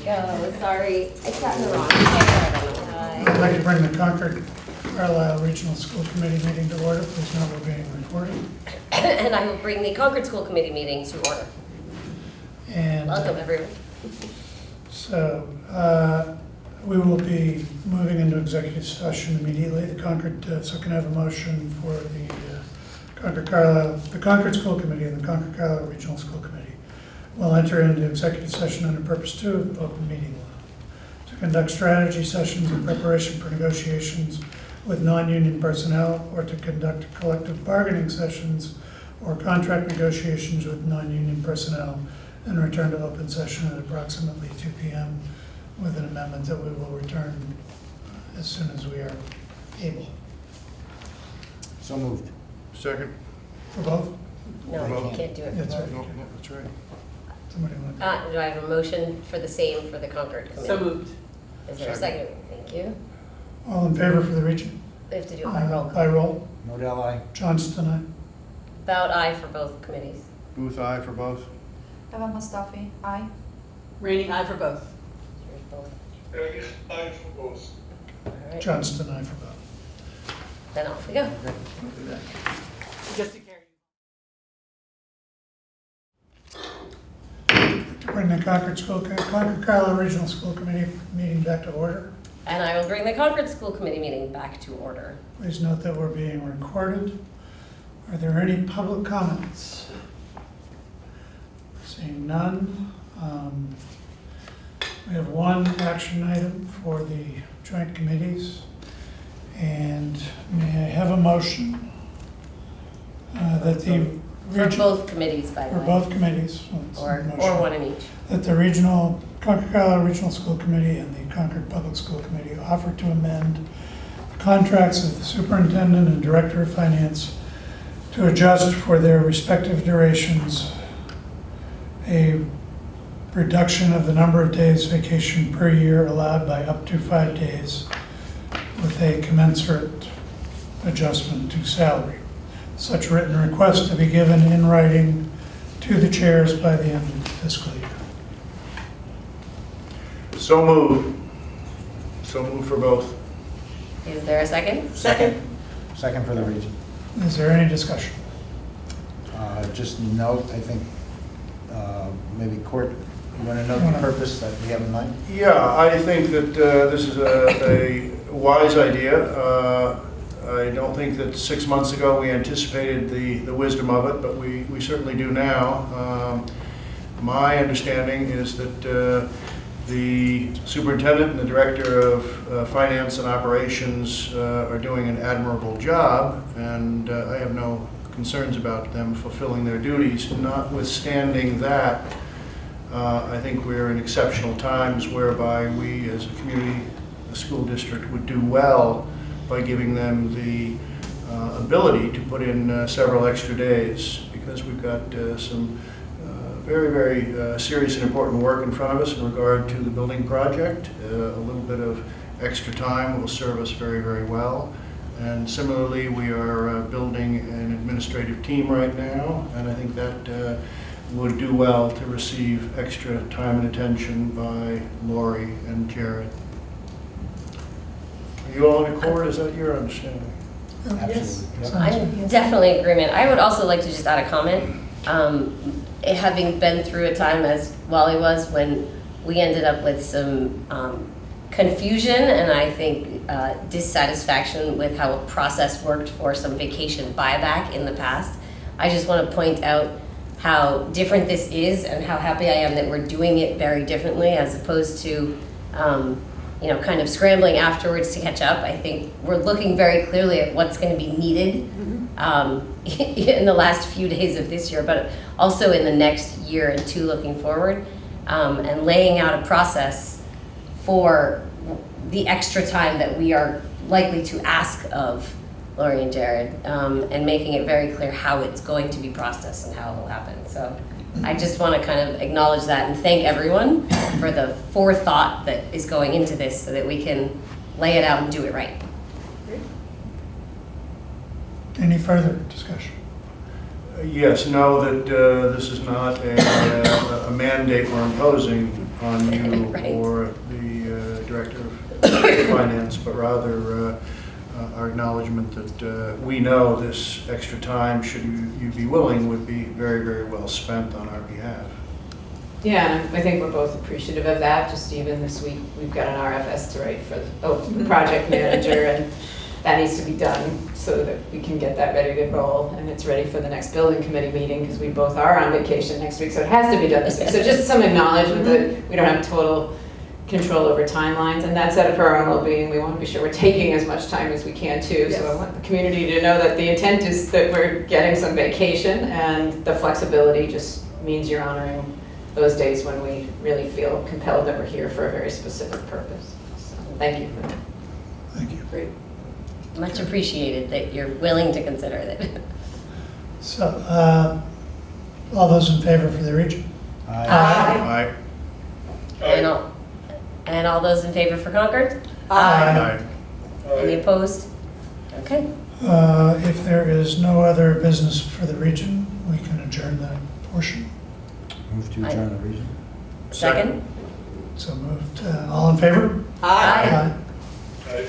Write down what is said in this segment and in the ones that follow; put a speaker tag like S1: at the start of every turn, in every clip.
S1: go. Sorry, I sat in the wrong chair.
S2: I'd like to bring the Concord-Carlisle Regional School Committee meeting to order. Please note we're being recorded.
S1: And I will bring the Concord School Committee meeting to order.
S2: And
S1: Welcome, everyone.
S2: so we will be moving into executive session immediately. The Concord, so can I have a motion for the Concord-Carlisle, the Concord School Committee and the Concord-Carlisle Regional School Committee will enter into executive session under Purpose 2 of the Open Meeting Law to conduct strategy sessions in preparation for negotiations with non-union personnel, or to conduct collective bargaining sessions or contract negotiations with non-union personnel, and return to open session at approximately 2 p.m. with an amendment that we will return as soon as we are able.
S3: So moved.
S4: Second.
S2: For both?
S1: No,
S4: Vote.
S1: you can't do it for
S2: That's
S1: both.
S2: right.
S4: No, that's right.
S2: Somebody want
S1: Do I have a motion for the same for the Concord Committee?
S5: So moved.
S1: Is there a second? Thank you.
S2: all in favor for the region?
S1: We have to do a roll call.
S2: By roll.
S3: Modell, aye.
S2: Johnston, aye.
S1: About aye for both committees.
S4: Booth, aye for both.
S6: Eva Mustafi, aye.
S5: Rainy, aye for both.
S1: Here's both.
S7: Yes, aye for both.
S1: All right,
S2: Johnston, aye for both.
S1: then off we go.
S5: Just to carry.
S2: To bring the Concord-Carlisle Regional School Committee meeting back to order.
S1: And I will bring the Concord School Committee meeting back to order.
S2: Please note that we're being recorded. Are there any public comments? Seeing none. We have one action item for the joint committees. And may I have a motion that the
S1: For
S2: region,
S1: both committees, by the
S2: for
S1: way.
S2: both committees, so it's a
S1: Or
S2: motion,
S1: one in each.
S2: that the Concord-Carlisle Regional School Committee and the Concord Public School Committee offer to amend the contracts of the superintendent and director of finance to adjust for their respective durations a reduction of the number of days vacation per year allowed by up to 5 days, with a commensurate adjustment to salary. Such written request to be given in writing to the chairs by the end of the fiscal year.
S4: So moved. So moved for both.
S1: Is there a second?
S5: Second.
S3: Second for the region.
S2: Is there any discussion?
S3: Just note, I think, maybe Court, you want to note the purpose that we have in mind?
S4: Yeah, I think that this is a wise idea. I don't think that 6 months ago we anticipated the wisdom of it, but we certainly do now. My understanding is that the superintendent and the director of finance and operations are doing an admirable job, and I have no concerns about them fulfilling their duties. Notwithstanding that, I think we're in exceptional times whereby we as a community, the school district, would do well by giving them the ability to put in several extra days, because we've got some very, very serious and important work in front of us in regard to the building project. A little bit of extra time will serve us very, very well. And similarly, we are building an administrative team right now, and I think that would do well to receive extra time and attention by Lori and Jared. Are you all in accord? Is that your understanding?
S3: Absolutely. Yep.
S1: I'm definitely in agreement. I would also like to just add a comment. Having been through a time, as Wally was, when we ended up with some confusion and I think dissatisfaction with how a process worked for some vacation buyback in the past, I just want to point out how different this is and how happy I am that we're doing it very differently, as opposed to kind of scrambling afterwards to catch up. I think we're looking very clearly at what's going to be needed in the last few days of this year, but also in the next year and two looking forward, and laying out a process for the extra time that we are likely to ask of Lori and Jared, and making it very clear how it's going to be processed and how it will happen. So I just want to kind of acknowledge that and thank everyone for the forethought that is going into this so that we can lay it out and do it right.
S2: Any further discussion?
S4: Yes, know that this is not a mandate we're imposing on you
S1: Right.
S4: or the Director of Finance, but rather our acknowledgement that we know this extra time, should you be willing, would be very, very well spent on our behalf.
S8: Yeah, and I think we're both appreciative of that. Just even this week, we've got an RFS to write for the project manager, and that needs to be done so that we can get that ready to roll, and it's ready for the next building committee meeting, because we both are on vacation next week, so it has to be done this week. So just some acknowledgement that we don't have total control over timelines, and that's out of our own well-being. We want to be sure we're taking as much time as we can too. So I want the community to know that the intent is that we're getting some vacation, and the flexibility just means you're honoring those days when we really feel compelled that we're here for a very specific purpose. So thank you for that.
S2: Thank you.
S8: Great.
S1: Much appreciated that you're willing to consider that.
S2: So, all those in favor for the region?
S4: Aye.
S1: And all those in favor for Concord?
S4: Aye.
S1: Any opposed? Okay.
S2: If there is no other business for the region, we can adjourn that portion.
S3: Move to adjourn the region.
S1: Second?
S2: So moved. All in favor?
S1: Aye.
S7: Aye.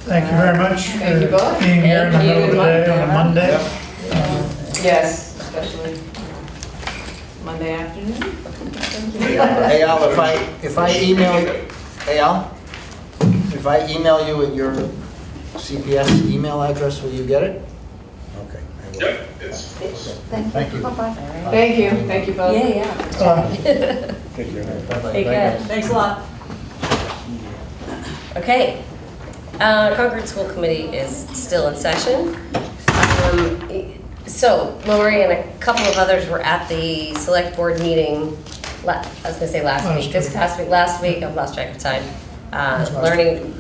S2: Thank you very much
S8: Thank you
S2: for
S8: both.
S2: being here in the
S1: Thank
S2: middle of the
S1: you.
S2: day on a Monday.
S8: Yes, especially Monday afternoon.
S3: Hey Al, if I email you at your CPS email address, will you get it? Okay. I will.
S7: Yep, it's close.
S3: Thank you.
S6: Bye-bye.
S8: Thank you, thank you both.
S1: Yeah.
S3: Take care.
S1: Take care.
S5: Thanks a lot.
S1: Okay. Concord School Committee is still in session. So Lori and a couple of others were at the select board meeting, I was gonna say last week, this past week, last week, I've lost track of time. Learning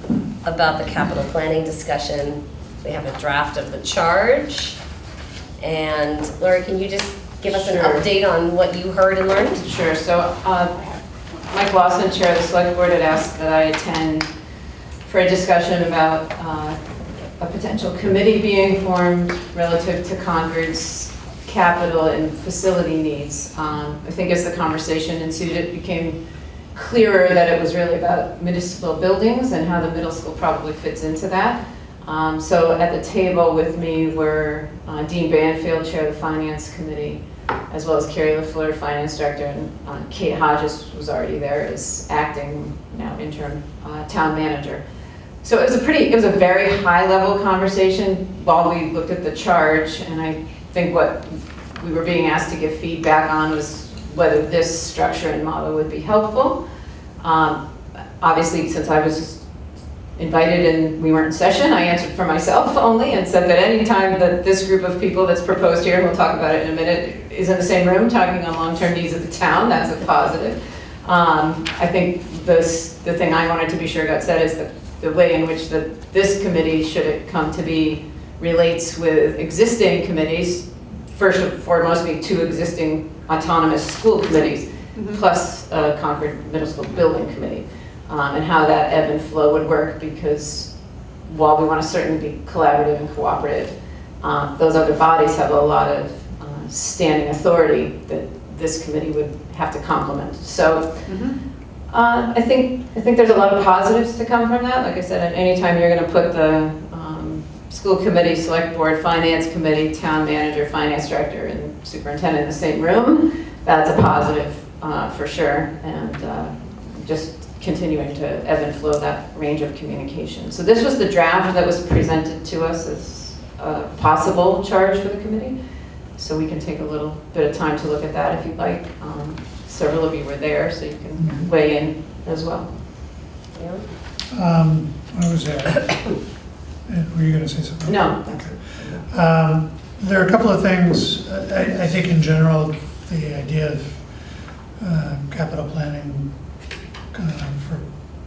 S1: about the capital planning discussion. We have a draft of the charge. And Lori, can you just give us an
S8: Sure.
S1: update on what you heard and learned?
S8: Sure, so Mike Lawson, Chair of the Select Board, had asked that I attend for a discussion about a potential committee being formed relative to Concord's capital and facility needs. I think as the conversation ensued, it became clearer that it was really about municipal buildings and how the middle school probably fits into that. So at the table with me were Dean Banfield, Chair of the Finance Committee, as well as Carrie LaFleur, Finance Director, and Kate Hodges was already there as acting, now interim, town manager. So it was a very high level conversation while we looked at the charge, and I think what we were being asked to give feedback on was whether this structure and model would be helpful. Obviously, since I was invited and we weren't in session, I answered for myself only and said that any time that this group of people that's proposed here, and we'll talk about it in a minute, is in the same room talking on long-term needs of the town, that's a positive. I think the thing I wanted to be sure got said is the way in which this committee, should it come to be, relates with existing committees. First and foremost, be 2 existing autonomous school committees, plus Concord Middle School Building Committee, and how that ebb and flow would work, because while we want to certainly be collaborative and cooperative, those other bodies have a lot of standing authority that this committee would have to complement. So I think there's a lot of positives to come from that. Like I said, anytime you're going to put the school committee, select board, finance committee, town manager, finance director, and superintendent in the same room, that's a positive for sure. And just continuing to ebb and flow that range of communication. So this was the draft that was presented to us as a possible charge for the committee. So we can take a little bit of time to look at that if you'd like. Several of you were there, so you can weigh in as well.
S2: I was there. Were you going to say something?
S8: No.
S2: Okay. There are a couple of things. I think in general, the idea of capital planning for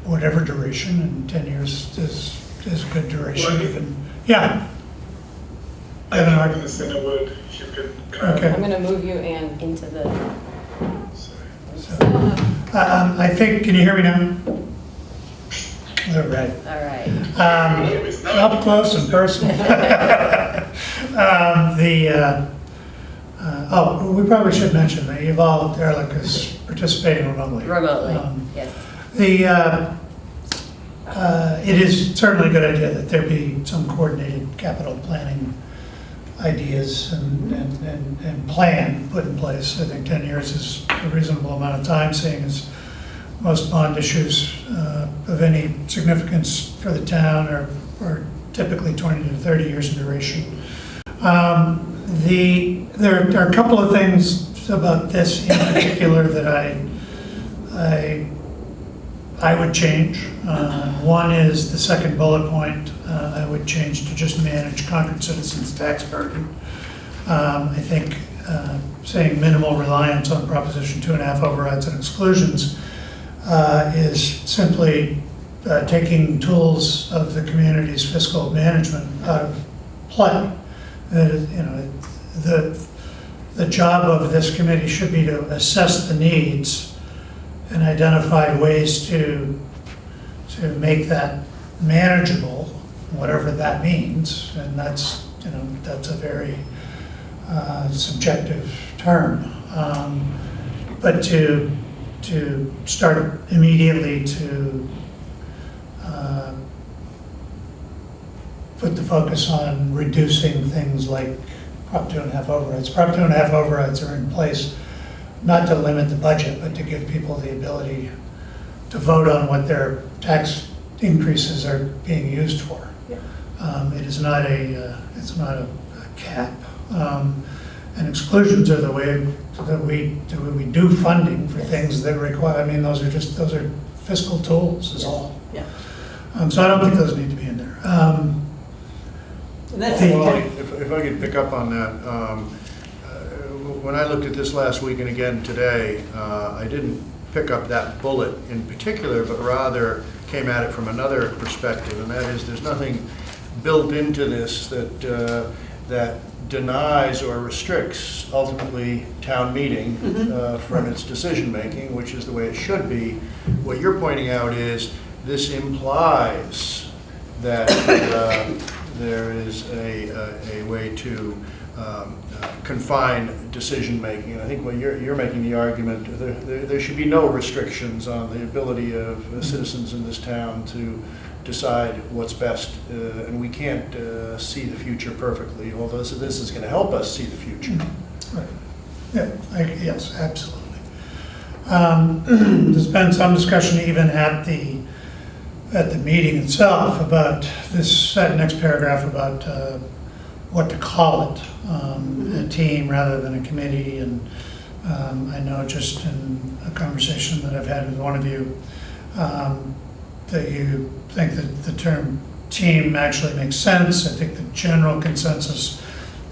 S2: whatever duration, and 10 years is a good duration.
S7: Well,
S2: Even yeah.
S7: I'm not going to say a word. If you could.
S2: Okay.
S8: I'm going to move you and
S1: Into the,
S2: So, I think. Can you hear me now? All right.
S1: all right.
S2: Up close and personal. We probably should mention that Yuval Ehrlich is participating remotely.
S1: Remotely,
S2: Um,
S1: yes.
S2: It is certainly a good idea that there be some coordinated capital planning ideas and plan put in place. I think 10 years is a reasonable amount of time, seeing as most bond issues of any significance for the town are typically 20 to 30 years in duration. There are a couple of things about this in particular that I would change. One is the second bullet point. I would change to just manage Concord citizens' tax burden. I think saying minimal reliance on Proposition 2.5 overrides and exclusions is simply taking tools of the community's fiscal management out of play. The job of this committee should be to assess the needs and identify ways to make that manageable, whatever that means. And that's a very subjective term. But to start immediately to put the focus on reducing things like Prop 2.5 overrides. Prop 2.5 overrides are in place not to limit the budget, but to give people the ability to vote on what their tax increases are being used for. It's not a cap. And exclusions are the way that we do funding for things that require, those are fiscal tools is all.
S5: Yeah.
S2: So I don't think those need to be in there.
S5: And that's
S4: If I could pick up on that, when I looked at this last week and again today, I didn't pick up that bullet in particular, but rather came at it from another perspective, and that is there's nothing built into this that denies or restricts ultimately town meeting from its decision making, which is the way it should be. What you're pointing out is this implies that there is a way to confine decision making. And I think when you're making the argument, there should be no restrictions on the ability of citizens in this town to decide what's best, and we can't see the future perfectly, although this is going to help us see the future.
S2: Right. Yeah, yes, absolutely. There's been some discussion even at the meeting itself about that next paragraph about what to call it, a team rather than a committee. And I know just in a conversation that I've had with one of you, that you think that the term team actually makes sense. I think the general consensus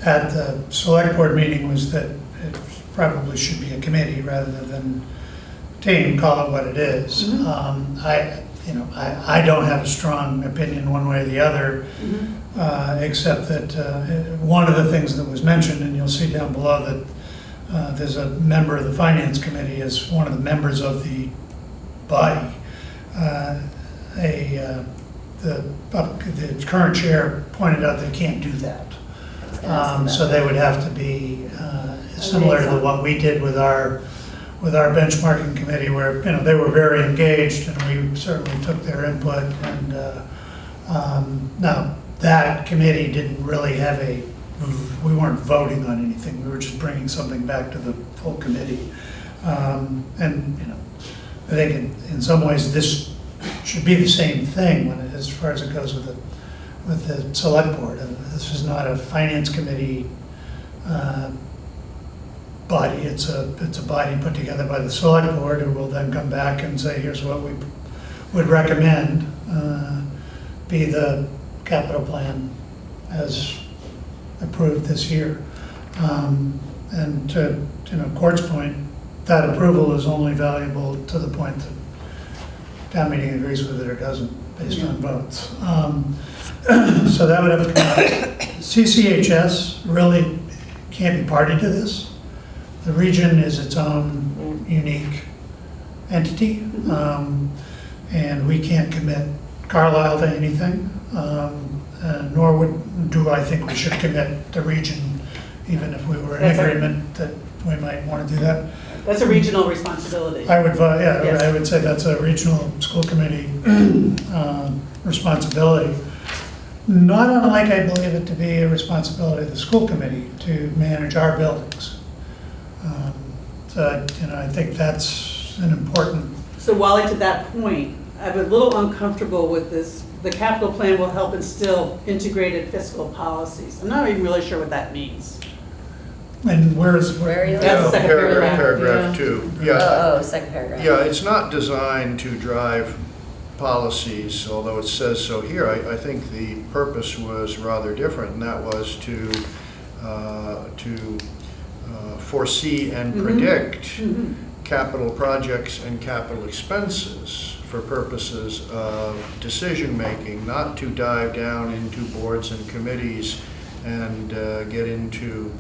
S2: at the select board meeting was that it probably should be a committee rather than team, call it what it is. I don't have a strong opinion one way or the other, except that one of the things that was mentioned, and you'll see down below that there's a member of the finance committee as one of the members of the body. The current chair pointed out they can't do that. So they would have to be similar to what we did with our benchmarking committee, where they were very engaged and we certainly took their input. And now that committee didn't really have we weren't voting on anything. We were just bringing something back to the full committee. And I think in some ways this should be the same thing as far as it goes with the select board. This is not a finance committee body. It's a body put together by the select board, who will then come back and say, here's what we would recommend be the capital plan as approved this year. And to Court's point, that approval is only valuable to the point that town meeting agrees with it or doesn't, based on votes. So that would have to come out. CCHS really can't be party to this. The region is its own unique entity, and we can't commit Carlisle to anything, nor do I think we should commit the region even if we were in
S5: That's a-
S2: agreement that we might want to do that.
S5: That's a regional responsibility.
S2: I would vote, yeah,
S5: Yes.
S2: I would say that's a regional school committee responsibility. Not unlike I believe it to be a responsibility of the school committee to manage our buildings. So, I think that's an important,
S5: So Wally, to that point, I'm a little uncomfortable with this. The capital plan will help instill integrated fiscal policies. I'm not even really sure what that means.
S2: and where's,
S1: Where are you
S5: That's the second paragraph,
S4: Paragraph
S5: yeah.
S4: 2, yeah.
S1: Oh, second paragraph.
S4: Yeah, it's not designed to drive policies, although it says so here. I think the purpose was rather different, and that was to foresee and predict capital projects and capital expenses for purposes of decision-making, not to dive down into boards and committees and get into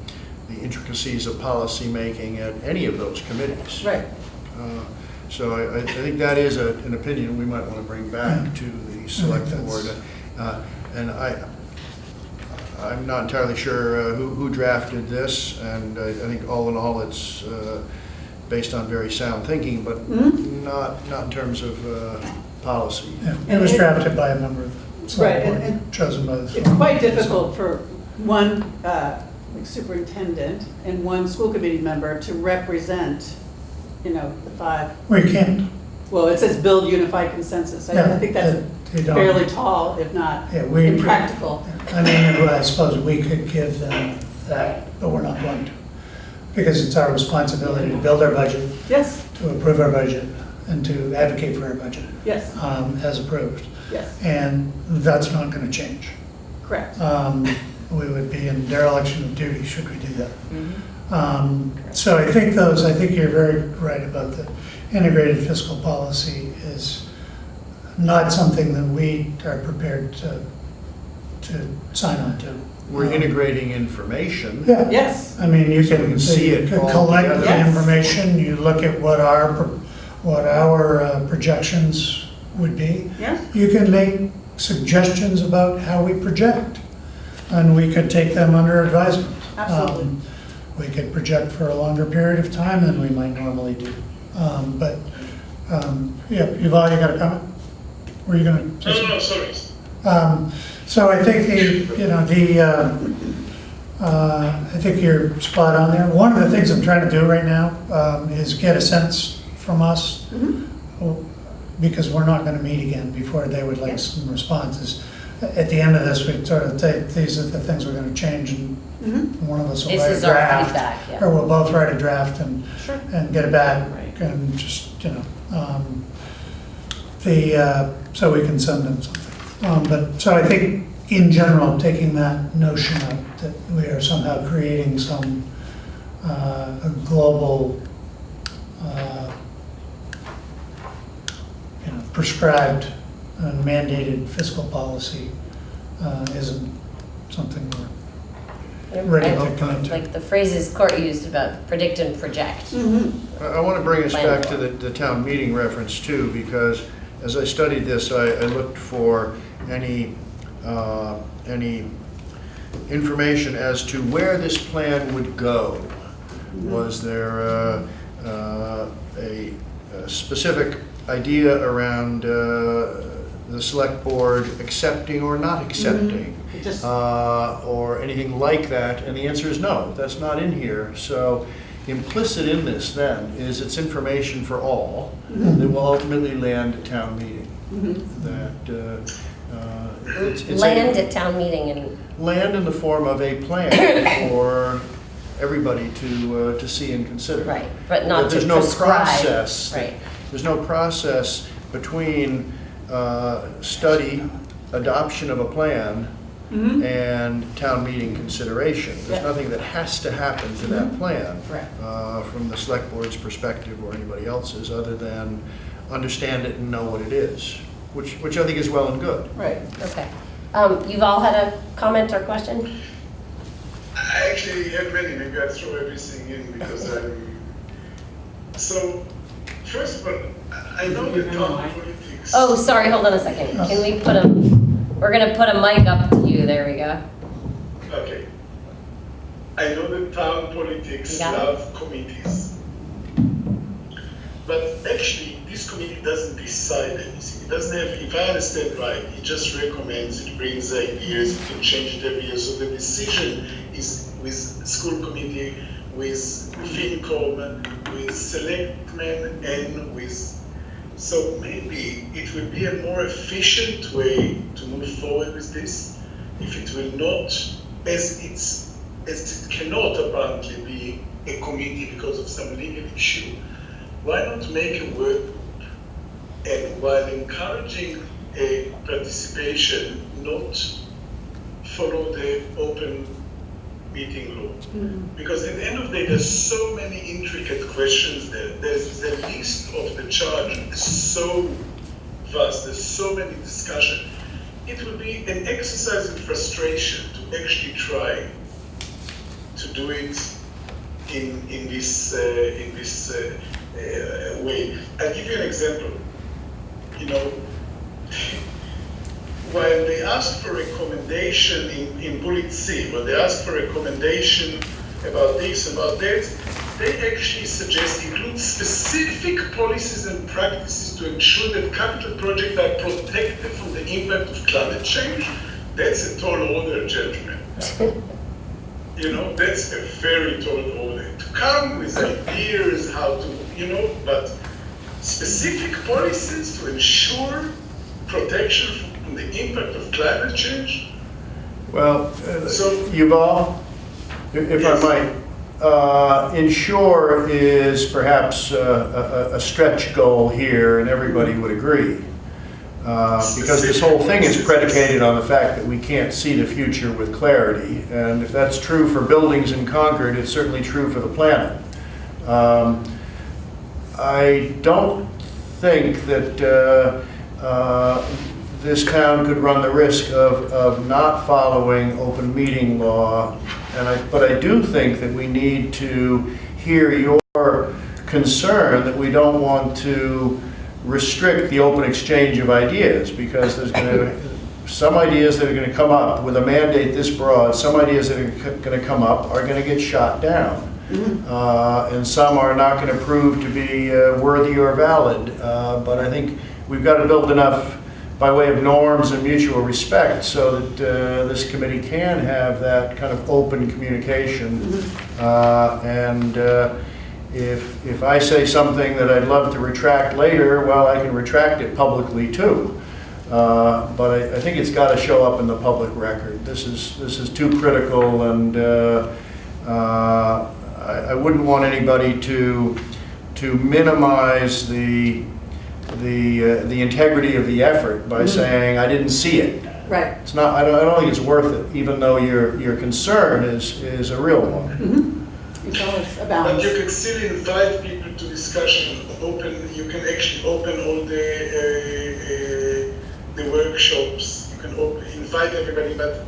S4: the intricacies of policy-making at any of those committees.
S5: Right.
S4: So I think that is an opinion we might want to bring back to the select board. And I'm not entirely sure who drafted this, and I think all in all it's based on very sound thinking, but not in terms of policy.
S2: yeah, it was drafted by a member of the select
S5: Right,
S2: board,
S5: and-
S2: chosen by the.
S5: It's
S2: select
S5: quite
S2: board.
S5: difficult for one like superintendent and one school committee member to represent, the five.
S2: We can't,
S5: Well, it says build unified consensus. I
S2: Yeah,
S5: think that's
S2: you don't.
S5: fairly tall, if not
S2: Yeah, we-
S5: impractical.
S2: I mean, I suppose we could give them that, but we're not going to. Because it's our responsibility to build our budget,
S5: Yes,
S2: to approve our budget, and to advocate for our budget
S5: yes,
S2: as approved.
S5: yes,
S2: And that's not going to change.
S5: correct.
S2: We would be in dereliction of duty should we do that. So I think you're very right about the integrated fiscal policy is not something that we are prepared to sign on to.
S4: We're integrating information.
S2: Yeah.
S5: Yes,
S2: I mean, you
S4: So we
S2: can
S4: can see it all
S2: collect
S4: together.
S2: the
S5: Yes.
S2: information, you look at what our projections would be.
S5: yeah,
S2: You can make suggestions about how we project, and we could take them under advisement.
S5: Absolutely.
S2: We could project for a longer period of time than we might normally do. Yeah, Yuval, you got a comment? Were you gonna say something?
S7: No, sorry.
S2: So I think I think you're spot on there. One of the things I'm trying to do right now is get a sense from us, because we're not gonna meet again before they would like some responses. At the end of this, we sort of take, these are the things we're gonna change, and one of us will
S1: This
S2: write a
S1: is our
S2: draft.
S1: feedback, yeah.
S2: Or we'll both write a draft and
S5: sure.
S2: get it back,
S5: Right.
S2: and just, so we can send them something. So I think, in general, taking that notion of that we are somehow creating some a global, prescribed and mandated fiscal policy isn't something we're ready to commit to.
S1: Like the phrases Court used about predict and project.
S4: I want to bring us
S1: Plan
S4: back
S1: for
S4: to the town meeting reference too, because as I studied this, I looked for any information as to where this plan would go. Was there a specific idea around the select board accepting or not accepting?
S5: It just-
S4: Or anything like that? And the answer is no, that's not in here. So implicit in this then is it's information for all that will ultimately land at town meeting. That it's
S1: Land at town meeting and,
S4: land in the form of a plan for everybody to see and consider.
S1: right, but not to
S4: There's no
S1: prescribe.
S4: process.
S1: Right.
S4: There's no process between study, adoption of a plan, and town meeting consideration. There's
S5: Yeah.
S4: nothing that has to happen to that plan
S5: Correct.
S4: from the select board's perspective or anybody else's, other than understand it and know what it is, which I think is well and good.
S5: Right.
S1: Okay. You've all had a comment or question?
S7: I actually have many. Maybe I'll throw everything in because so, first of all, I know that town politics.
S1: Oh, sorry, hold on a second. Can we put we're gonna put a mic up to you, there we go.
S7: Okay. I know that town politics
S1: You got it?
S7: love committees. But actually, this committee doesn't decide anything. It doesn't have, if I understand right, it just recommends, it brings ideas, it can change it every year. So the decision is with school committee, with FinCom, with selectmen, and with, so maybe it will be a more efficient way to move forward with this if it will not, as it cannot apparently be a committee because of some legal issue. Why not make a work group, and while encouraging a participation, not follow the open meeting law? Because at the end of the day, there's so many intricate questions there. There's the list of the charge is so vast. There's so many discussions. It will be an exercise in frustration to actually try to do it in this way. I'll give you an example. You know, while they asked for recommendation in bullet C, when they asked for recommendation about this, about that, they actually suggest include specific policies and practices to ensure that capital projects are protected from the impact of climate change. That's a tall order, gentlemen. You know, that's a very tall order. To come with ideas how to, you know, but specific policies to ensure protection from the impact of climate change.
S4: Well,
S7: So-
S4: Yuval, if
S7: Yes.
S4: I might, ensure is perhaps a stretch goal here, and everybody would agree. Because this whole thing is predicated on the fact that we can't see the future with clarity. And if that's true for buildings in Concord, it's certainly true for the planet. I don't think that this town could run the risk of not following open meeting law. But I do think that we need to hear your concern that we don't want to restrict the open exchange of ideas, because there's going to some ideas that are going to come up with a mandate this broad, some ideas that are going to come up are going to get shot down. And some are not going to prove to be worthy or valid. But I think we've got to build enough by way of norms and mutual respect so that this committee can have that kind of open communication. If I say something that I'd love to retract later, well, I can retract it publicly too. But I think it's got to show up in the public record. This is too critical, and I wouldn't want anybody to minimize the integrity of the effort by saying I didn't see it.
S5: Right.
S4: It's not. I don't think it's worth it, even though your concern is a real one.
S5: It's always a
S7: But
S5: balance.
S7: you can still invite people to discussion. You can actually open all the workshops. You can invite everybody. But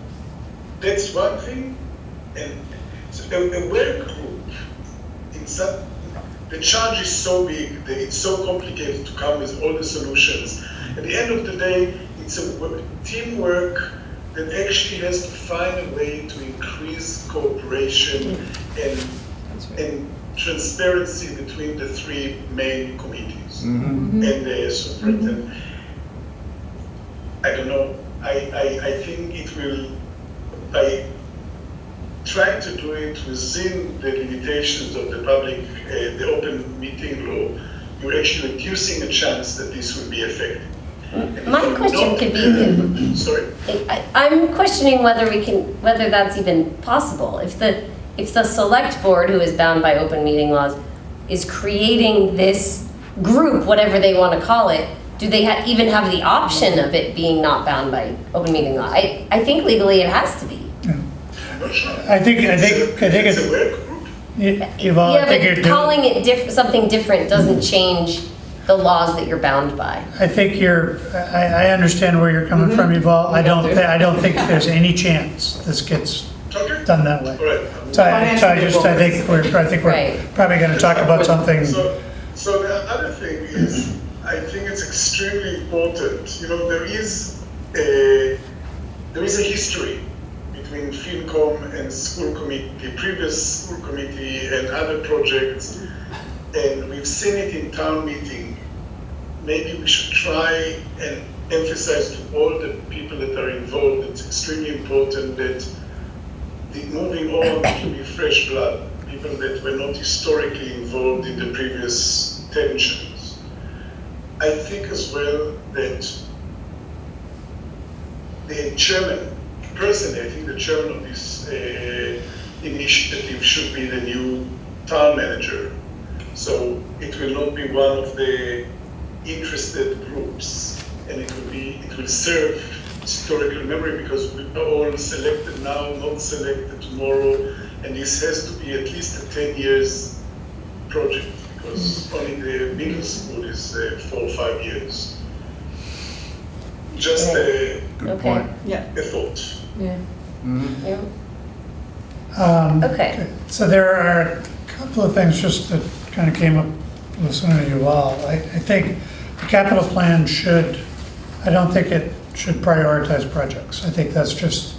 S7: that's one thing. And so a work group, the charge is so big that it's so complicated to come with all the solutions. At the end of the day, it's a teamwork that actually has to find a way to increase cooperation and transparency between the three main committees and the superintendent. I don't know. I think it will, by trying to do it within the limitations of the public, the open meeting law, you're actually reducing a chance that this will be effective.
S1: My question could be,
S7: Sorry?
S1: I'm questioning whether that's even possible. If the select board, who is bound by open meeting laws, is creating this group, whatever they want to call it, do they even have the option of it being not bound by open meeting law? I think legally it has to be.
S2: I think
S7: It's a
S2: it,
S7: work group.
S2: Yuval, I think you're
S1: but
S2: doing.
S1: calling it something different doesn't change the laws that you're bound by.
S2: I think I understand where you're coming from, Yuval. I don't think there's any chance this gets
S7: Okay.
S2: done that way.
S7: All right.
S2: So I think we're
S1: Right.
S2: probably going to talk about something.
S7: So the other thing is, I think it's extremely important. You know, there is a history between FinCom and school committee, previous school committee and other projects, and we've seen it in town meeting. Maybe we should try and emphasize to all the people that are involved, it's extremely important that the moving on to be fresh blood, people that were not historically involved in the previous tensions. I think as well that the chairman, personally, I think the chairman of this initiative should be the new town manager. So it will not be one of the interested groups, and it will serve historical memory because we are all selected now, not selected tomorrow, and this has to be at least a 10 years project because only the middle school is 4 or 5 years. Just a
S3: Good point.
S5: Yeah.
S7: thought.
S8: Yeah.
S1: Yeah. Okay.
S2: So there are a couple of things just that kind of came up listening to you all. I think the capital plan I don't think it should prioritize projects. I think that's just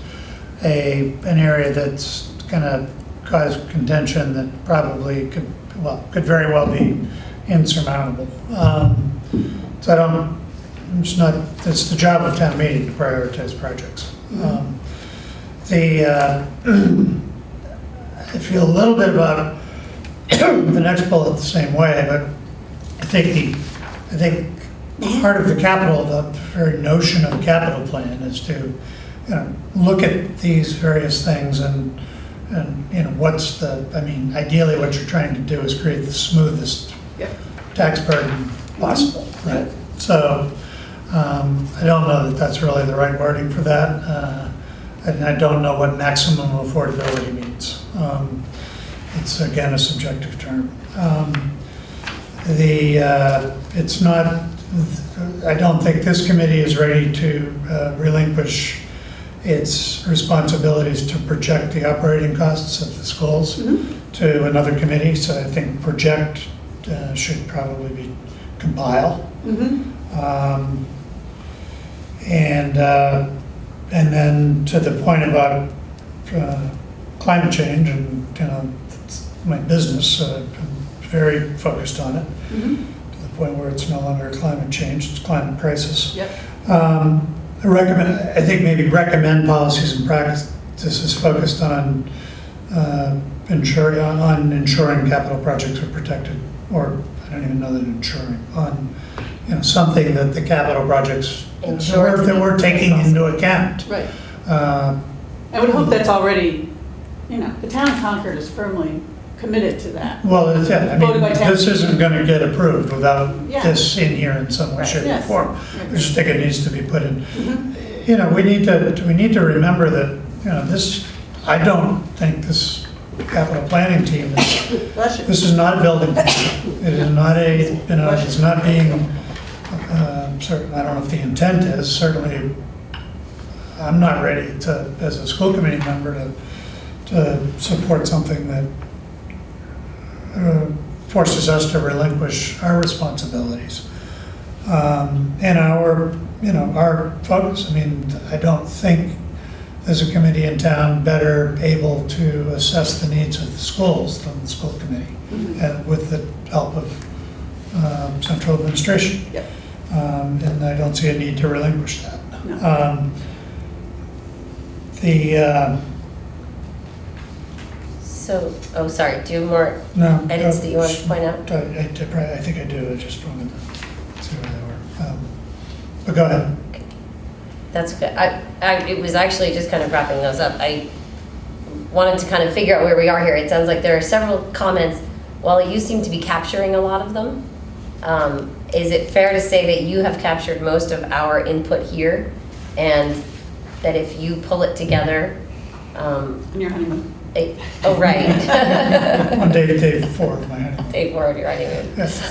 S2: an area that's going to cause contention that probably could very well be insurmountable. So it's the job of town meeting to prioritize projects. I feel a little bit about the next bullet the same way, but I think part of the very notion of the capital plan is to look at these various things and ideally what you're trying to do is create the smoothest tax burden possible, right? So I don't know that that's really the right wording for that, and I don't know what maximum affordability means. It's again a subjective term. It's not. I don't think this committee is ready to relinquish its responsibilities to project the operating costs of the schools to another committee. So I think project should probably be compile. And then to the point about climate change, and it's my business, I'm very focused on it. To the point where it's no longer climate change, it's climate crisis. I think maybe recommend policies and practices focused on ensuring capital projects are protected, or I don't even know that ensuring, on something that the capital projects that we're taking into account.
S5: Right. I would hope that's already, the town of Concord is firmly committed to that.
S2: Well,
S5: Voted by town
S2: this isn't going to get approved without
S5: Yeah.
S2: this in here in some way, shape, or
S5: Yes.
S2: form. I just think it needs to be put in.
S5: Mm-hmm.
S2: We need to remember that, I don't think this capital planning team
S5: Bless you.
S2: this is not a building. It is not it's not being, certain, I don't know if the intent is, certainly I'm not ready to, as a school committee member, to support something that forces us to relinquish our responsibilities. And our focus, I don't think there's a committee in town better able to assess the needs of the schools than the school committee, and with the help of central administration.
S5: Yep.
S2: And I don't see a need to relinquish that.
S5: No.
S1: Sorry, do you have more
S2: No,
S1: edits that you want to point out?
S2: I think I do. I just wanted to see where they were. But go ahead.
S1: That's good. It was actually just kind of wrapping those up. I wanted to kind of figure out where we are here. It sounds like there are several comments. Wally, you seem to be capturing a lot of them. Is it fair to say that you have captured most of our input here, and that if you pull it together,
S5: On your honeymoon.
S1: right.
S2: On day 4 of my honeymoon.
S1: Day 4 of your honeymoon.
S2: Yes.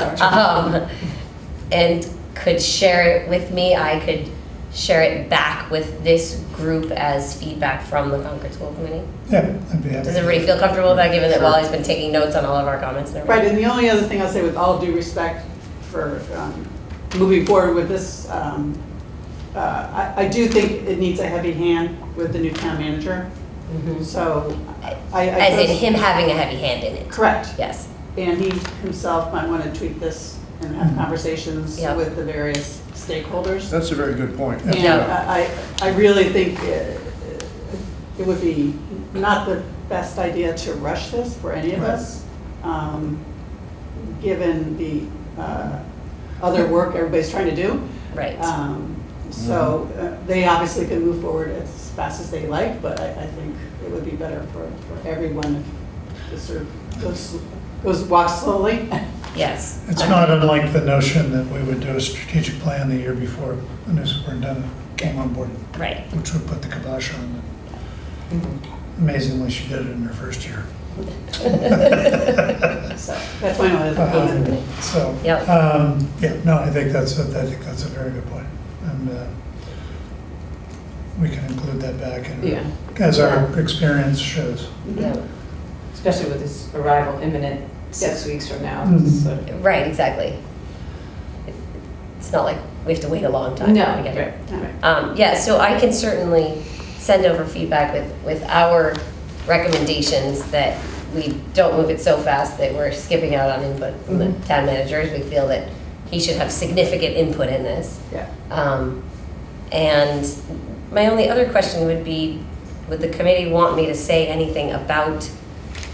S1: And could share it with me, I could share it back with this group as feedback from the Concord School Committee?
S2: Yeah, I'd be happy.
S1: Does everybody feel comfortable with that, given that Wally's been taking notes on all of our comments and everything?
S5: Right, and the only other thing I'll say, with all due respect for moving forward with this, I do think it needs a heavy hand with the new town manager.
S1: Mhm.
S5: So
S1: As in him having a heavy hand in it.
S5: Correct.
S1: Yes.
S5: And he himself might want to tweak this and have conversations
S1: Yep.
S5: with the various stakeholders.
S4: That's a very good point.
S5: And I really think it would be not the best idea to rush this for any of us, given the other work everybody's trying to do.
S1: Right.
S5: So they obviously can move forward as fast as they like, but I think it would be better for everyone if this sort of walks slowly.
S1: Yes.
S2: It's not unlike the notion that we would do a strategic plan the year before the new superintendent came on board,
S1: Right.
S2: which would put the kibosh on it. Amazingly, she did it in her first year.
S5: So that's my only comment.
S2: So,
S1: Yep.
S2: yeah, no, I think that's a very good point. And we can include that back
S8: Yeah.
S2: as our experience shows.
S1: Yeah.
S8: Especially with his arrival imminent 6
S5: Yes.
S8: weeks from now.
S2: Mhm.
S8: So-
S1: Right, exactly. It's not like we have to wait a long time.
S8: No,
S1: I get it.
S8: right.
S1: Yeah, so I can certainly send over feedback with our recommendations that we don't move it so fast that we're skipping out on input from the town managers. We feel that he should have significant input in this.
S5: Yeah.
S1: And my only other question would be, would the committee want me to say anything about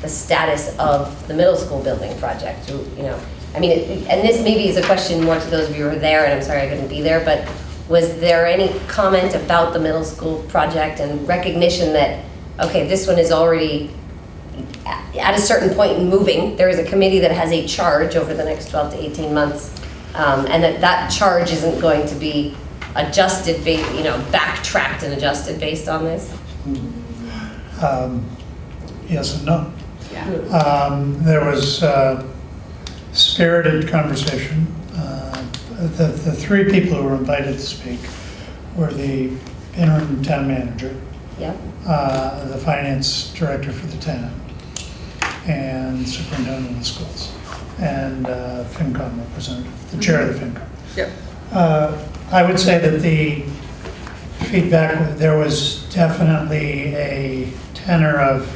S1: the status of the middle school building project? You know, I mean, and this maybe is a question more to those of you who were there, and I'm sorry I couldn't be there, but was there any comment about the middle school project and recognition that, okay, this one is already at a certain point in moving? There is a committee that has a charge over the next 12 to 18 months, and that charge isn't going to be adjusted, backtracked and adjusted based on this?
S2: Yes and no.
S5: Yeah.
S2: There was spirited conversation. The three people who were invited to speak were the interim town manager,
S1: Yep.
S2: the finance director for the town, and superintendent of the schools, and FinCom representative, the chair of the FinCom.
S5: Yep.
S2: I would say that the feedback, there was definitely a tenor of,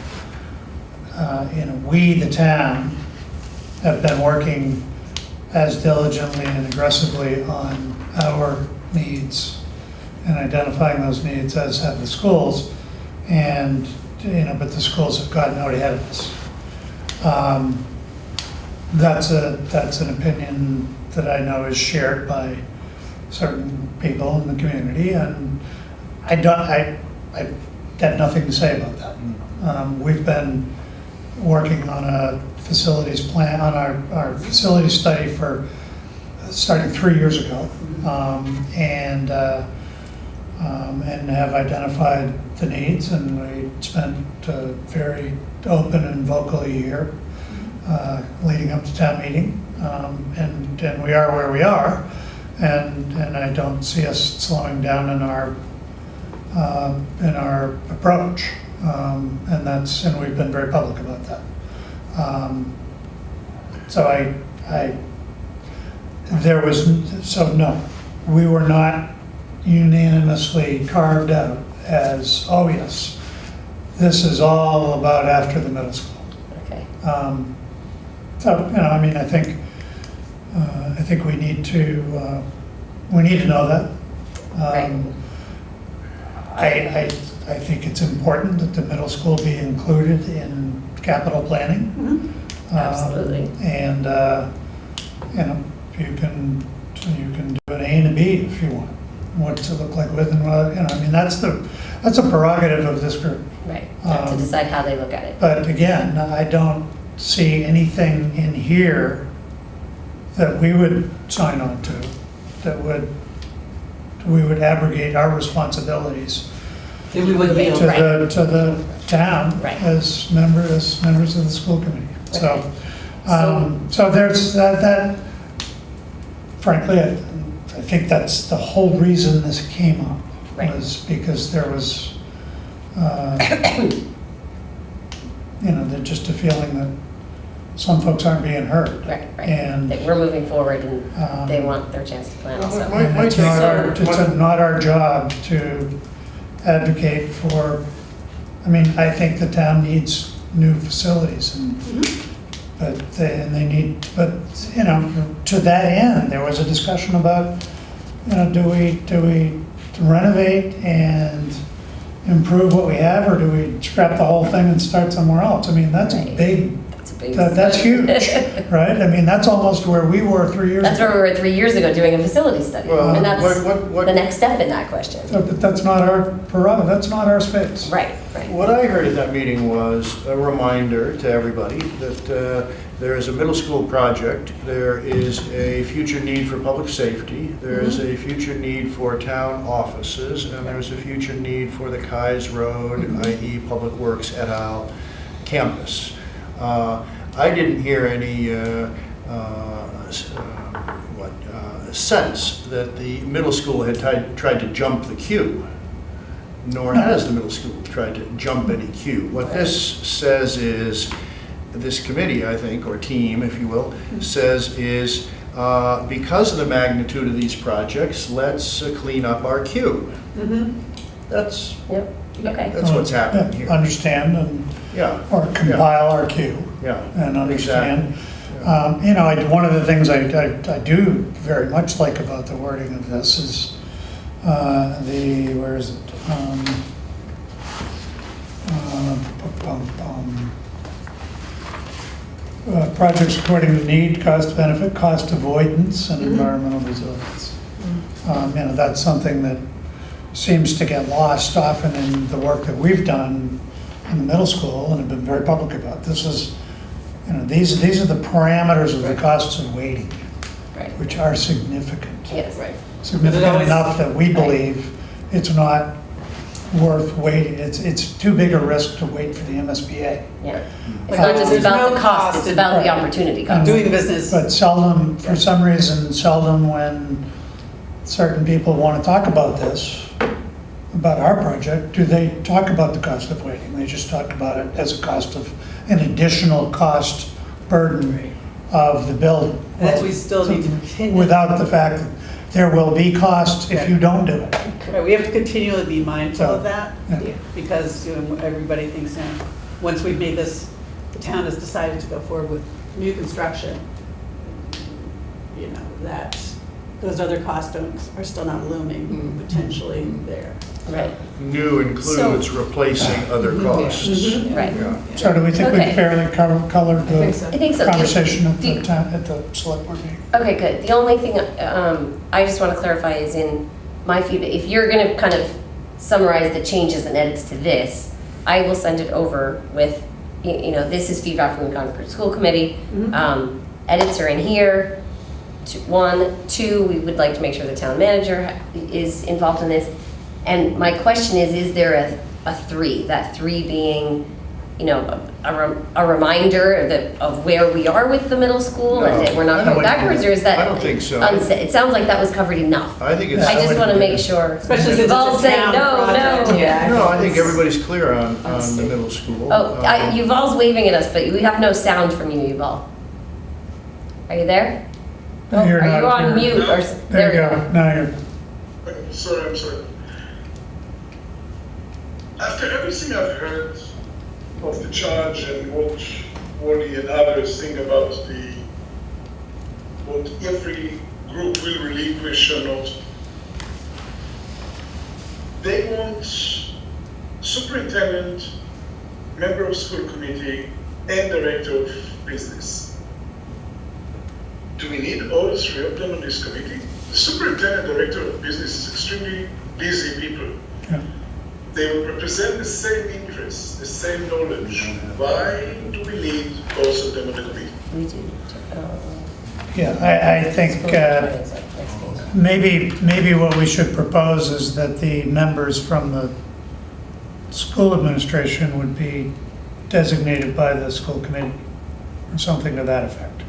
S2: we, the town, have been working as diligently and aggressively on our needs and identifying those needs as have the schools. And, but the schools have gotten out ahead of us. That's an opinion that I know is shared by certain people in the community, and I have nothing to say about that. We've been working on a facilities plan, on our facility study for starting 3 years ago, and have identified the needs, and we spent a very open and vocal year leading up to town meeting, and we are where we are, and I don't see us slowing down in our approach, and we've been very public about that. No, we were not unanimously carved out as, oh yes, this is all about after the middle school.
S1: Okay.
S2: I think we need to know that.
S1: Right.
S2: I think it's important that the middle school be included in capital planning.
S5: Mhm.
S1: Absolutely.
S2: And, you can do an A and a B if you want, what to look like with and what, that's a prerogative of this group.
S1: Right, to decide how they look at it.
S2: But again, I don't see anything in here that we would sign on to that we would abrogate our responsibilities
S5: Then we would be
S2: to
S1: Right.
S2: the town
S1: Right.
S2: as members of the school committee.
S1: Okay.
S2: So there's that, frankly, I think that's the whole reason this came up.
S1: Right.
S2: Was because there was, just a feeling that some folks aren't being heard.
S1: Right, right.
S2: And
S1: That we're moving forward and they
S2: Um,
S1: want their chance to plan
S4: Well,
S1: also.
S4: my-
S2: and it's
S4: take-
S2: not our job to advocate for I mean, I think the town needs new facilities and, but, you know, to that end, there was a discussion about, you know, do we renovate and improve what we have, or do we scrap the whole thing and start somewhere else? I mean, that's a
S1: Right.
S2: big,
S1: That's a big.
S2: that's huge, right? I mean, that's almost where we were 3 years ago.
S1: That's where we were 3 years ago doing a facility study.
S4: Well,
S1: And that's
S4: what-
S1: the next step in that question.
S2: So that's not our prerogative, that's not our space.
S1: Right, right.
S4: What I heard at that meeting was a reminder to everybody that there is a middle school project, there is a future need for public safety, there is a future need for town offices, and there's a future need for the Kais Road, i.e. Public Works et al. Campus. I didn't hear any sense that the middle school had tried to jump the queue, nor has the middle school tried to jump any queue. What this says is, this committee, I think, or team, if you will, says is, because of the magnitude of these projects, let's clean up our queue. That's
S1: Yep, okay.
S4: what's happening here.
S2: Understand and,
S4: Yeah,
S2: or compile our queue
S4: yeah.
S2: and understand.
S4: Exactly.
S2: You know, one of the things I do very much like about the wording of this is where is it? Projects according to need, cost benefit, cost avoidance, and environmental resilience. You know, that's something that seems to get lost often in the work that we've done in the middle school and have been very public about. This is, you know, these are the parameters of the costs of waiting,
S1: Right.
S2: which are significant.
S1: Yes.
S5: Right.
S2: Significant
S5: But it always-
S2: enough that we believe it's not worth waiting. It's too big a risk to wait for the MSBA.
S1: Yeah. It's
S5: Like,
S1: not just
S5: there's
S1: about
S5: no
S1: the cost,
S5: cost
S1: it's
S5: in-
S1: about the opportunity cost.
S5: Doing the business.
S2: But seldom, for some reason, seldom when certain people want to talk about this, about our project, do they talk about the cost of waiting. They just talk about it as a cost of, an additional cost burden of the building.
S5: That we still need to continue.
S2: Without the fact that there will be cost if you don't do it.
S5: Right, we have to continually be mindful of that,
S2: Yeah.
S5: because you know, everybody thinks, you know, once we've made this, the town has decided to go forward with new construction, you know, that those other costs are still not looming, potentially there.
S1: Right,
S4: New includes replacing other costs.
S1: right.
S4: Yeah.
S2: So do we think
S1: Okay.
S2: we've fairly colored
S5: think so.
S1: I think so.
S2: the conversation at
S1: Do-
S2: the town, at the select board meeting?
S1: Okay, good. The only thing I just want to clarify is in my feedback, if you're going to kind of summarize the changes and edits to this, I will send it over with, you know, this is feedback from the Concord School Committee. Edits are in here. 1, 2, we would like to make sure the town manager is involved in this. And my question is there a 3? That 3 being, you know, a reminder of where we are with the middle school and that we're
S4: No,
S1: not
S4: I
S1: going
S4: don't-
S1: backwards, or is that?
S4: I don't think so.
S1: It sounds like that was covered enough.
S4: I think it's.
S1: I just want to make sure.
S5: Especially since
S1: We've
S5: it's
S1: all
S5: a
S1: said
S5: town
S1: no,
S5: project.
S1: no.
S5: Yeah.
S4: No, I think everybody's clear on the
S5: Unstable.
S4: middle school.
S1: Oh, Yuval's waving at us, but we have no sound from you, Yuval. Are you there?
S2: No, you're
S1: Are you
S2: not.
S1: on mute or?
S2: There you go, now you're,
S7: I'm sorry. After everything I've heard of the charge and what Wally and others think about what every group will relinquish or not, they want superintendent, member of school committee, and director of business. Do we need all 3 of them on this committee? The superintendent, director of business is extremely busy people.
S2: yeah.
S7: They will represent the same interests, the same knowledge. Why do we need both of them on the committee?
S1: We do.
S2: Yeah, I think maybe what we should propose is that the members from the school administration would be designated by the school committee, or something to that effect.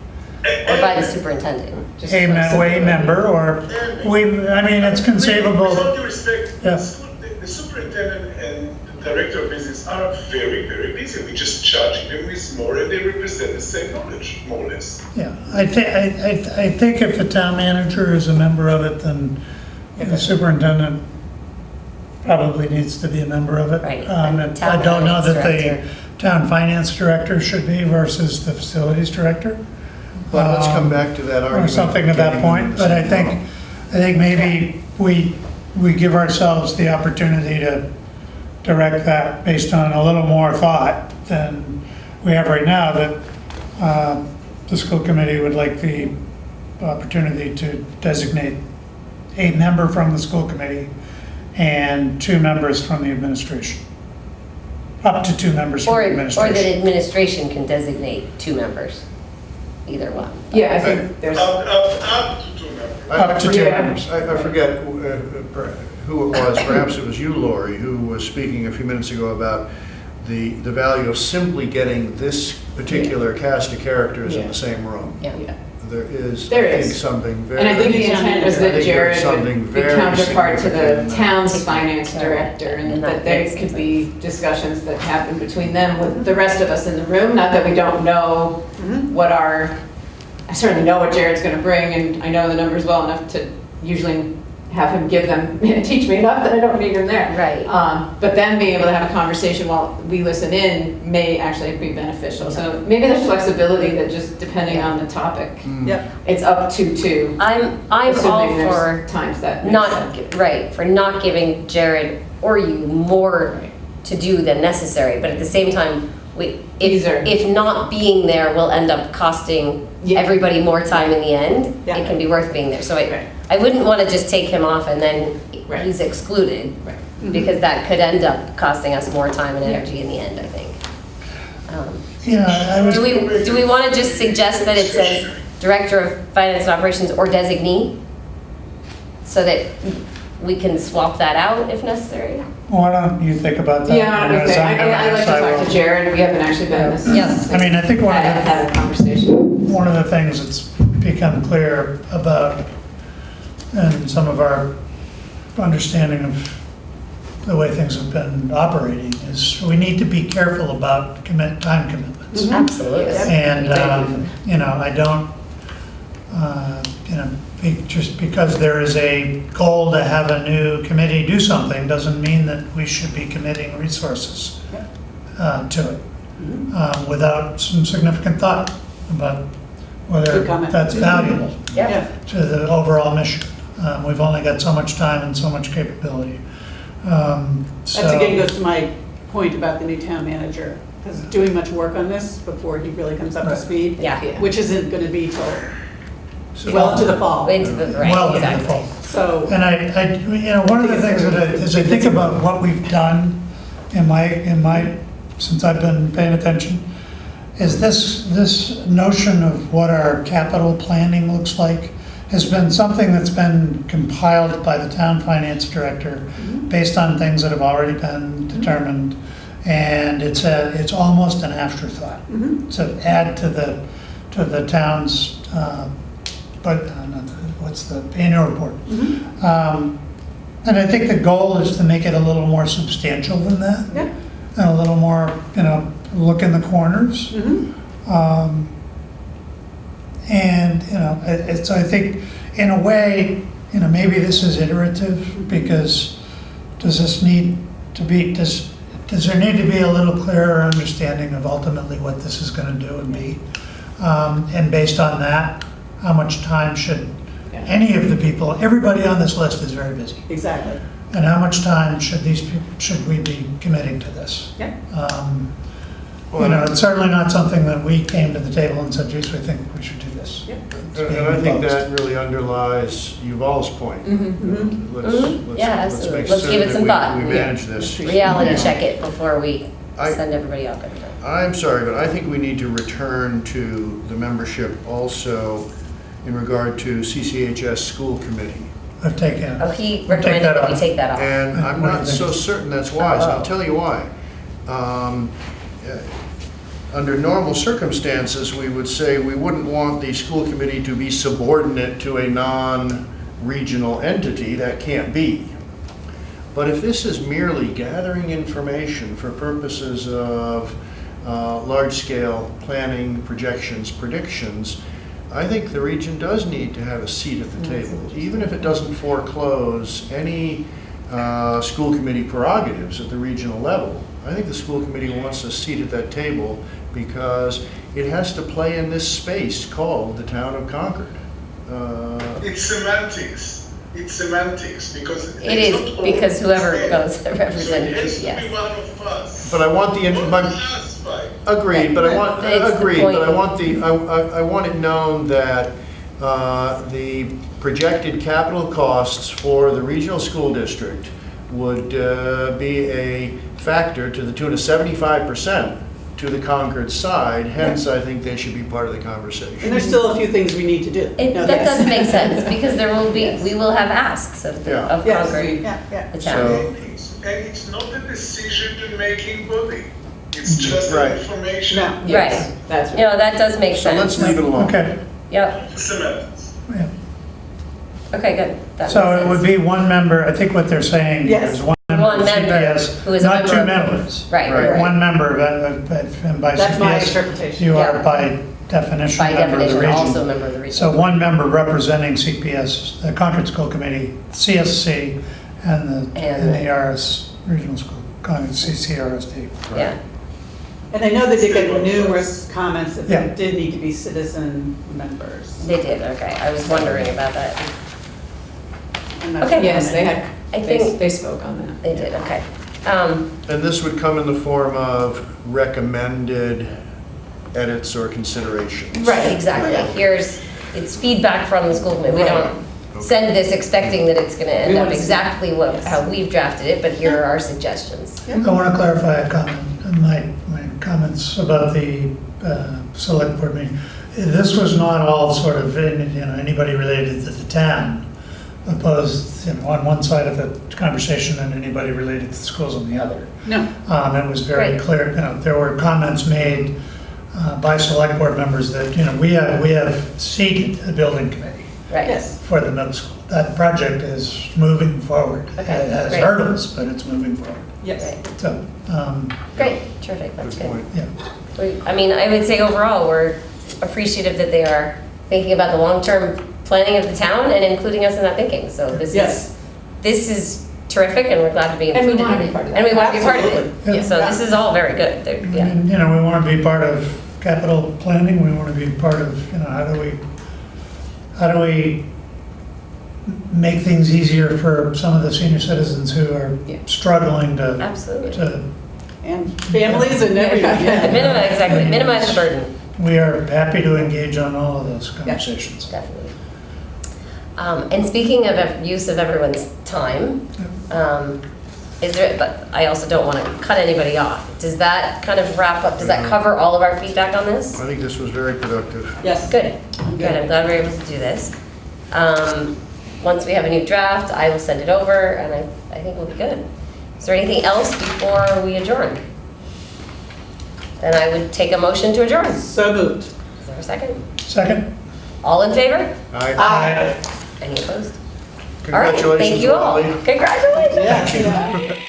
S1: Or by the superintendent. just
S2: A member, or, I mean, it's conceivable.
S7: With all due respect,
S2: Yeah.
S7: the superintendent and the director of business are very, very busy. We're just charging them with more, and they represent the same knowledge, more or less.
S2: Yeah, I think if the town manager is a member of it, then the superintendent probably needs to be a member of it.
S1: Right.
S2: And
S1: Town
S2: I don't know
S1: finance
S2: that the
S1: director.
S2: town finance director should be versus the facilities director.
S4: But let's come back to that argument.
S2: Or something to that
S4: getting
S2: point,
S4: into the
S2: but I
S4: same
S2: think,
S4: room.
S2: maybe we give ourselves the opportunity to direct that based on a little more thought than we have right now, that the school committee would like the opportunity to designate a member from the school committee and 2 members from the administration. Up to 2 members from
S1: Or
S2: the
S1: that
S2: administration.
S1: administration can designate 2 members, either one.
S8: Yeah, I think there's,
S7: Up to 2 members.
S2: Up to 2
S8: Yeah.
S2: members.
S4: I forget who it was, perhaps it was you, Lori, who was speaking a few minutes ago about the value of simply getting this particular cast of characters in
S8: Yeah.
S4: the same room.
S1: Yeah.
S8: yeah.
S4: There is,
S8: There
S4: I think,
S8: is.
S4: something very.
S8: And I think the intent was
S4: I
S8: that
S4: think
S8: Jared
S4: there's
S8: would
S4: something
S8: be
S4: very
S8: counterpart to
S4: significant in
S8: the
S4: that.
S8: town's finance
S1: Care of
S8: director,
S1: that,
S8: and
S1: and
S8: that
S1: that
S8: there
S1: makes
S8: could
S1: sense.
S8: be discussions that happen between them with the rest of us in the room. Not that we don't know what I certainly know what Jared's gonna bring, and I know the numbers well enough to usually have him give them, teach me enough that I don't need him there.
S1: Right.
S8: But then being able to have a conversation while we listen in may actually be beneficial. So maybe there's flexibility that just depending on the topic,
S5: Yep.
S8: it's up to 2.
S1: I'm all
S8: Assuming there's
S1: for
S8: times that makes
S1: not,
S8: sense.
S1: right, for not giving Jared or you more
S8: Right.
S1: to do than necessary, but at the same time,
S8: These are-
S1: if not being there will end up costing
S8: Yeah.
S1: everybody more time in the end,
S5: Yeah.
S1: it can be worth being there. So
S8: Right.
S1: I wouldn't want to just take him off and then
S8: Right.
S1: he's excluded,
S8: Right.
S1: because that could end up costing us more time and
S8: Yeah.
S1: energy in the end, I think.
S2: I was.
S1: Do we want to just suggest that it says Director of Finance and Operations or designee? So that we can swap that out if necessary?
S2: Why don't you think about that?
S8: Yeah,
S2: As I'm gonna
S8: I like to
S2: decide
S8: talk
S2: what-
S8: to Jared, we haven't actually been this.
S1: Yes.
S2: I mean, I think
S8: Had a conversation.
S2: one of the things that's become clear about, and some of our understanding of the way things have been operating, is we need to be careful about time commitments.
S1: Absolutely.
S2: And, I don't, just because there is a goal to have a new committee do something, doesn't mean that we should be committing resources to it without some significant thought about whether
S5: Good comment.
S2: that's valuable
S1: Yeah.
S2: to the overall mission. We've only got so much time and so much capability.
S5: That again goes to my point about the new town manager, because doing much work on this before he really comes up to
S2: Right.
S5: speed.
S1: Yeah.
S5: Which isn't gonna be till
S4: So-
S5: well into the fall.
S1: Into the, right,
S2: Well, into the
S1: exactly.
S2: fall.
S5: So,
S2: And one of the things that as I think about what we've done since I've been paying attention, is this notion of what our capital planning looks like has been something that's been compiled by the town finance director based on things that have already been determined, and it's almost an afterthought to add to the town's what's the annual report. And I think the goal is to make it a little more substantial than that,
S5: yeah.
S2: and a little more, look in the corners. And, so I think, in a way, maybe this is iterative, because does there need to be a little clearer understanding of ultimately what this is going to do and be? And based on that, how much time should any of the people, everybody on this list is very busy.
S5: Exactly.
S2: And how much time should we be committing to this?
S5: Yeah.
S2: It's certainly not something that we came to the table and said, geez, we think we should do this.
S5: Yeah.
S4: And I think that really underlies Yuval's point.
S1: Yeah, absolutely.
S4: Make
S1: Let's
S4: sure
S1: give it
S4: that
S1: some thought.
S4: we manage this.
S1: Reality check it before we
S4: I-
S1: send everybody off every time.
S4: I'm sorry, but I think we need to return to the membership also in regard to CCHS school committee.
S2: I've taken
S1: Oh,
S2: it.
S1: he
S2: Take
S1: recommended
S2: that
S1: that we
S2: off.
S1: take that off.
S4: And I'm
S2: What do you
S4: not
S2: think?
S4: so certain that's wise, and I'll tell you why. Under normal circumstances, we would say we wouldn't want the school committee to be subordinate to a non-regional entity. That can't be. But if this is merely gathering information for purposes of large-scale planning, projections, predictions, I think the region does need to have a seat at the table, even if it doesn't foreclose any school committee prerogatives at the regional level. I think the school committee wants a seat at that table because it has to play in this space called the town of Concord.
S7: It's semantics. It's semantics because
S1: It is, because whoever goes
S7: So it
S1: representing
S7: has
S1: you,
S7: to be
S1: yes.
S7: one of us.
S4: But I want the,
S7: One of us, right?
S4: agreed, but I want,
S1: It's the
S4: agreed, but I
S1: point.
S4: want the, I want it known that the projected capital costs for the regional school district would be a factor to the tune of 75% to the Concord side, hence I think they should be part of the
S5: And
S4: conversation.
S5: there's still a few things we need to do. No,
S1: That
S5: that's-
S1: does make sense, because there will be,
S5: Yes.
S1: we will have asks of
S4: Yeah.
S1: of
S5: Yes,
S1: Concord,
S5: yeah, yeah.
S1: the
S4: So-
S1: town.
S7: And it's not a decision-making body. It's just
S4: Right.
S7: information.
S5: No,
S1: Right.
S8: Yes, that's
S1: You
S8: right.
S1: know, that does make
S4: So let's
S1: sense.
S4: leave it alone.
S2: Okay,
S1: Yep,
S7: Semantics.
S2: yeah.
S1: okay, good. That
S2: So
S1: makes
S2: it would
S1: sense.
S2: be one member, I think what they're saying
S5: Yes.
S2: is one
S1: One
S2: member of
S1: member
S2: CPS,
S1: who is a
S2: not two
S1: member of-
S2: members.
S1: Right,
S4: Right.
S1: right.
S2: One member, and by
S5: That's my
S2: CPS,
S5: interpretation.
S2: you are
S1: Yeah.
S2: by definition
S1: By
S2: a member of the
S1: definition, also a
S2: region.
S1: member of the region.
S2: So one member representing CPS, the Concord School Committee, CSC, and the RS Regional School, Concord CCRSD.
S1: Yeah,
S5: And I know they did get numerous comments that
S2: Yeah.
S5: there did need to be citizen members.
S1: they did, okay. I was wondering about that.
S5: And that's
S1: Okay.
S8: Yes, they had,
S1: I
S8: they
S1: think
S8: they spoke on that.
S1: they did, okay.
S4: And this would come in the form of recommended edits or considerations.
S1: Right, exactly. Here's, it's feedback from the school committee. We don't
S4: Okay.
S1: send this expecting that it's gonna end
S5: We
S1: up
S5: wanna see-
S1: exactly what,
S5: yes.
S1: how we've drafted it, but here are our suggestions.
S2: I want to clarify a comment, my comments about the select board meeting. This was not all sort of, anybody related to the town, opposed, on one side of the conversation and anybody related to the schools on the other.
S5: No,
S2: It was very
S1: Right.
S2: clear, there were comments made by select board members that, we have seated a building committee
S1: Right.
S5: yes.
S2: for the middle school. That project is moving forward.
S1: Okay,
S2: It has
S1: great.
S2: hurdles, but it's moving forward.
S5: Yes.
S1: Right.
S2: So,
S1: Great, terrific, that's
S4: Good
S1: good.
S4: point.
S2: yeah.
S1: I mean, I would say overall, we're appreciative that they are thinking about the long-term planning of the town and including us in that thinking. So
S5: Yes.
S1: this is terrific, and we're glad to be
S8: And we
S1: included
S8: wanna
S1: in
S8: be
S1: it.
S8: part of that.
S1: And we want to be part of it.
S5: Absolutely.
S2: Yeah.
S1: So this is all very good. Yeah.
S2: And, we want to be part of capital planning, we want to be part of, how do we make things easier for some of the senior citizens who are
S8: Yeah.
S2: struggling to,
S1: Absolutely.
S5: And families and everything, yeah.
S1: Minimize, exactly, minimize the burden,
S2: we are happy to engage on all of those conversations.
S1: definitely. And speaking of use of everyone's time, is there, but I also don't want to cut anybody off. Does that kind of wrap up, does that cover all of our feedback on this?
S4: I think this was very productive.
S5: Yes.
S1: Good, good, I'm glad we're able to do this. Once we have a new draft, I will send it over, and I think we'll be good. Is there anything else before we adjourn? Then I would take a motion to adjourn. Is
S5: So moved.
S1: there a second?
S2: Second?
S1: All in favor?
S5: Aye.
S1: Any opposed? All right,
S4: Congratulations,
S1: thank you all.
S4: Wally.
S1: Congratulations.
S5: Yeah.